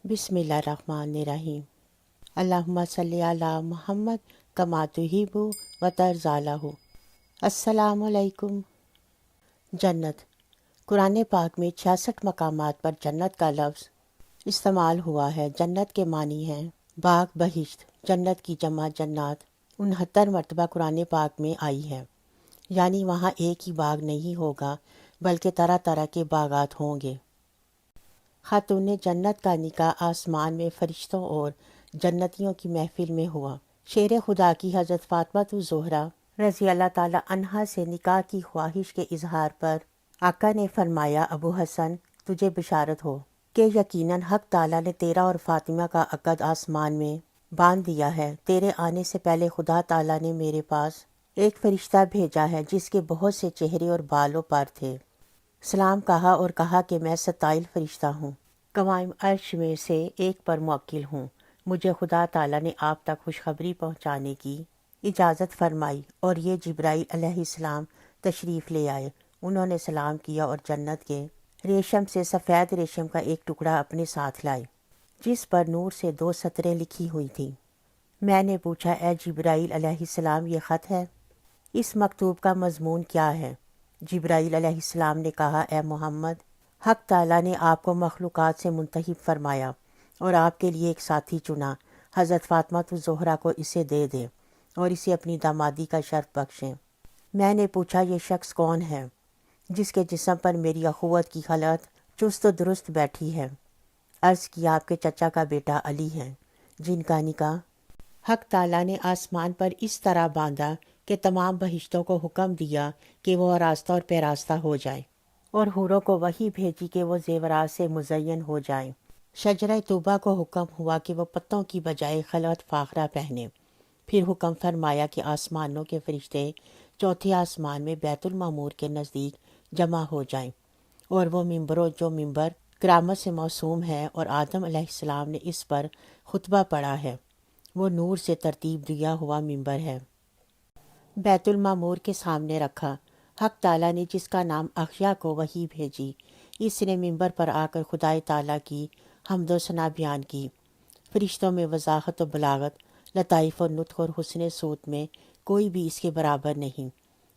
بسم اللہ الرحمن الرحیم۔ اللہم صلی علی محمد کما تحب و ترضی۔ السلام علیکم۔ جنت۔ قرآن پاک میں 66 مقامات پر جنت کا لفظ استعمال ہوا ہے۔ جنت کے معنی ہیں باغ بہشت، جنت کی جمع جنات 69 مرتبہ قرآن پاک میں آئی ہے، یعنی وہاں ایک ہی باغ نہیں ہوگا بلکہ طرح طرح کے باغات ہوں گے۔ خاتون جنت کا نکاح آسمان میں فرشتوں اور جنتیوں کی محفل میں ہوا۔ شیر خدا کی حضرت فاطمہ الزہرا رضی اللہ تعالی عنہا سے نکاح کی خواہش کے اظہار پر آقا نے فرمایا، ابو حسن تجھے بشارت ہو کہ یقیناً حق تعالیٰ نے تیرا اور فاطمہ کا عقد آسمان میں باندھ دیا ہے۔ تیرے آنے سے پہلے خدا تعالیٰ نے میرے پاس ایک فرشتہ بھیجا ہے جس کے بہت سے چہرے اور بال و پر تھے۔ سلام کہا اور کہا کہ میں ستائل فرشتہ ہوں، قوائم عرش میں سے ایک پر موکل ہوں۔ مجھے خدا تعالیٰ نے آپ تک خوشخبری پہنچانے کی اجازت فرمائی، اور یہ جبرائیل علیہ السلام تشریف لے آئے۔ انہوں نے سلام کیا اور جنت کے ریشم سے سفید ریشم کا ایک ٹکڑا اپنے ساتھ لائے جس پر نور سے 2 سطریں لکھی ہوئی تھیں۔ میں نے پوچھا، اے جبرائیل علیہ السلام یہ خط ہے، اس مکتوب کا مضمون کیا ہے؟ جبرائیل علیہ السلام نے کہا، اے محمد، حق تعالیٰ نے آپ کو مخلوقات سے منتخب فرمایا اور آپ کے لیے ایک ساتھی چنا۔ حضرت فاطمہ الزہرا کو اسے دے دیں اور اسے اپنی دامادی کا شرف بخشیں۔ میں نے پوچھا، یہ شخص کون ہے جس کے جسم پر میری اخوت کی خلعت چست و درست بیٹھی ہے؟ عرض کیا، آپ کے چچا کا بیٹا علی ہے، جن کا نکاح حق تعالیٰ نے آسمان پر اس طرح باندھا کہ تمام بہشتوں کو حکم دیا کہ وہ آراستہ اور پیراستہ ہو جائیں، اور حوروں کو وحی بھیجی کہ وہ زیورات سے مزین ہو جائیں۔ شجرہ طوبہ کو حکم ہوا کہ وہ پتوں کی بجائے خلعت فاخرہ پہنے۔ پھر حکم فرمایا کہ آسمانوں کے فرشتے چوتھے آسمان میں بیت المعمور کے نزدیک جمع ہو جائیں، اور وہ ممبروں جو ممبر کرامت سے موسوم ہے اور آدم علیہ السلام نے اس پر خطبہ پڑھا ہے، وہ نور سے ترتیب دیا ہوا ممبر ہے، بیت المعمور کے سامنے رکھا۔ حق تعالیٰ نے جس کا نام اخیا کو وحی بھیجی، اس نے ممبر پر آ کر خدائے تعالیٰ کی حمد و ثنا بیان کی۔ فرشتوں میں وضاحت و بلاغت، لطائف و نطق اور حسن صوت میں کوئی بھی اس کے برابر نہیں۔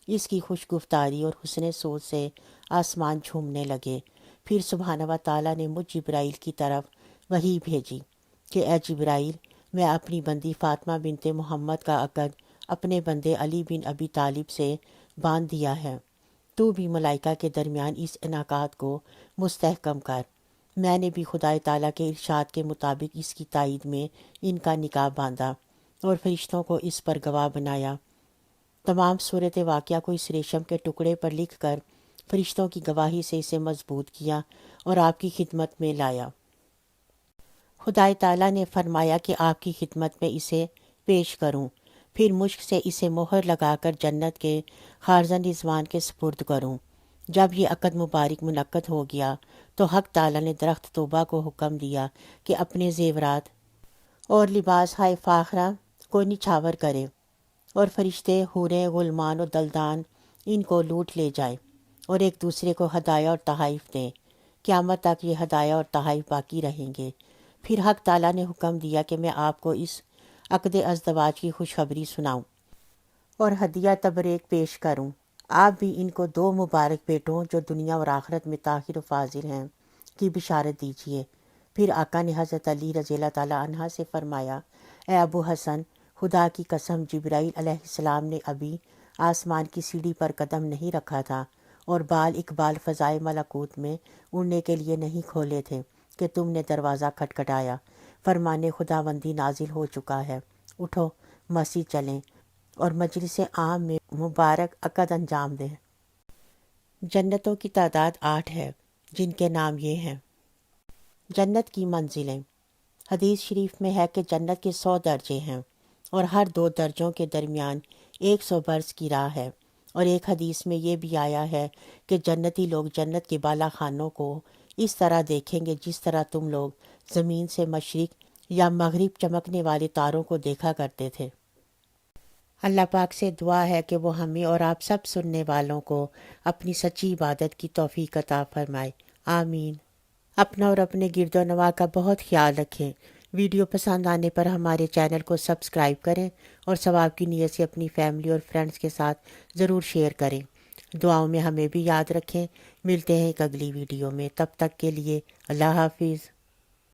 اس کی خوش گفتاری اور حسن صوت سے آسمان جھومنے لگے۔ پھر سبحانہ و تعالیٰ نے مجھ جبرائیل کی طرف وحی بھیجی کہ اے جبرائیل، میں اپنی بندی فاطمہ بنت محمد کا عقد اپنے بندے علی بن ابی طالب سے باندھ دیا ہے، تو بھی ملائکہ کے درمیان اس انعقاد کو مستحکم کر۔ میں نے بھی خدائے تعالیٰ کے ارشاد کے مطابق اس کی تائید میں ان کا نکاح باندھا اور فرشتوں کو اس پر گواہ بنایا۔ تمام صورت واقعہ کو اس ریشم کے ٹکڑے پر لکھ کر فرشتوں کی گواہی سے اسے مضبوط کیا اور آپ کی خدمت میں لایا۔ خدائے تعالیٰ نے فرمایا کہ آپ کی خدمت میں اسے پیش کروں، پھر مشک سے اسے مہر لگا کر جنت کے خارزن رضوان کے سپرد کروں۔ جب یہ عقد مبارک منعقد ہو گیا تو حق تعالیٰ نے درخت توبہ کو حکم دیا کہ اپنے زیورات اور لباس ہائے فاخرہ کو نچھاور کرے، اور فرشتے، حوریں، غلمان اور دلدان ان کو لوٹ لے جائیں اور ایک دوسرے کو ہدایہ اور تحائف دیں۔ قیامت تک یہ ہدایہ اور تحائف باقی رہیں گے۔ پھر حق تعالیٰ نے حکم دیا کہ میں آپ کو اس عقد ازدواج کی خوشخبری سناؤں اور ہدیہ تبریک پیش کروں۔ آپ بھی ان کو 2 مبارک بیٹوں جو دنیا اور آخرت میں طاہر و فاضل ہیں کی بشارت دیجیے۔ پھر آقا نے حضرت علی رضی اللہ تعالیٰ عنہ سے فرمایا، اے ابو حسن، خدا کی قسم جبرائیل علیہ السلام نے ابھی آسمان کی سیڑھی پر قدم نہیں رکھا تھا اور بال اقبال فضائے ملکوت میں اڑنے کے لیے نہیں کھولے تھے کہ تم نے دروازہ کھٹکھٹایا۔ فرمان خداوندی نازل ہو چکا ہے، اٹھو مسجد چلیں اور مجلس عام میں مبارک عقد انجام دیں۔ جنتوں کی تعداد 8 ہے، جن کے نام یہ ہیں۔ جنت کی منزلیں۔ حدیث شریف میں ہے کہ جنت کے 100 درجے ہیں اور ہر 2 درجوں کے درمیان 100 برس کی راہ ہے، اور ایک حدیث میں یہ بھی آیا ہے کہ جنتی لوگ جنت کے بالا خانوں کو اس طرح دیکھیں گے جس طرح تم لوگ زمین سے مشرق یا مغرب چمکنے والے تاروں کو دیکھا کرتے تھے۔ اللہ پاک سے دعا ہے کہ وہ ہمیں اور آپ سب سننے والوں کو اپنی سچی عبادت کی توفیق عطا فرمائے، آمین۔ اپنا اور اپنے گرد و نواح کا بہت خیال رکھیں۔ ویڈیو پسند آنے پر ہمارے چینل کو سبسکرائب کریں اور ثواب کی نیت سے اپنی فیملی اور فرینڈز کے ساتھ ضرور شیئر کریں۔ دعاؤں میں ہمیں بھی یاد رکھیں۔ ملتے ہیں ایک اگلی ویڈیو میں، تب تک کے لیے اللہ حافظ۔